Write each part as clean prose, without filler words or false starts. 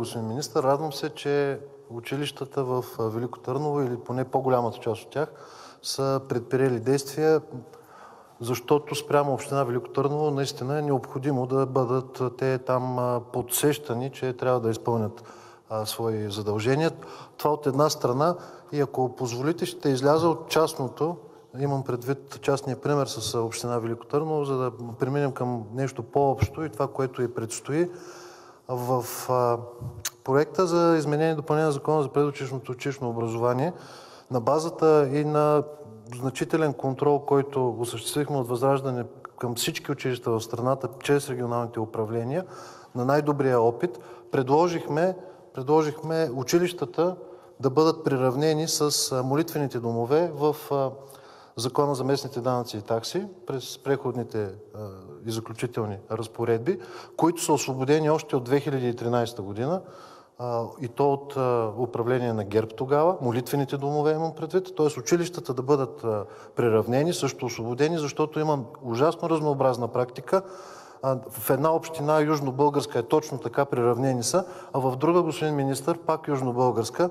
господин министър. Радвам се, че училищата в Велико Търново, или поне по-голямата част от тях, са предприели действия, защото спрямо община Велико Търново наистина е необходимо да бъдат те там подсещани, че трябва да изпълнят свои задължения. Това от една страна, и ако позволите, ще изляза от частното, имам предвид частния пример с община Велико Търново, за да преминем към нещо по-общо и това, което и предстои. В проекта за изменение и допълнение на Закона за предучилищното и училищно образование, на базата и на значителен контрол, който осъществихме от ВЪЗРАЖДАНЕ към всички училища в страната чрез регионалните управления, на най-добрия опит, предложихме училищата да бъдат приравнени с молитвените домове в Закона за местните данъци и такси през преходните и заключителни разпоредби, които са освободени още от 2013 година, и то от управление на ГЕРБ тогава, молитвените домове имам предвид, т.е. училищата да бъдат приравнени, също освободени, защото имам ужасно разнообразна практика. В една община южнобългарска е точно така, приравнени са, а в друга, господин министър, пак южнобългарска,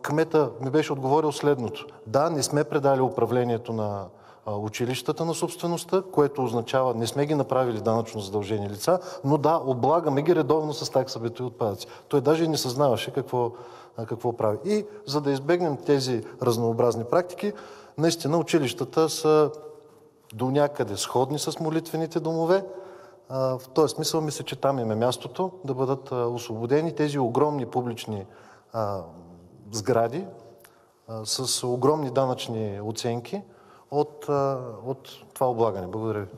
кмета ми беше отговорил следното. Да, не сме предали управлението на училищата на собствеността, което означава, не сме ги направили данъчно задължени лица, но да, облагаме ги редовно с такса битови отпадъци. Той даже и не съзнаваше какво прави. И за да избегнем тези разнообразни практики, наистина училищата са до някъде сходни с молитвените домове. В този смисъл мисля, че там им е мястото да бъдат освободени тези огромни публични сгради с огромни данъчни оценки от това облагане. Благодаря ви.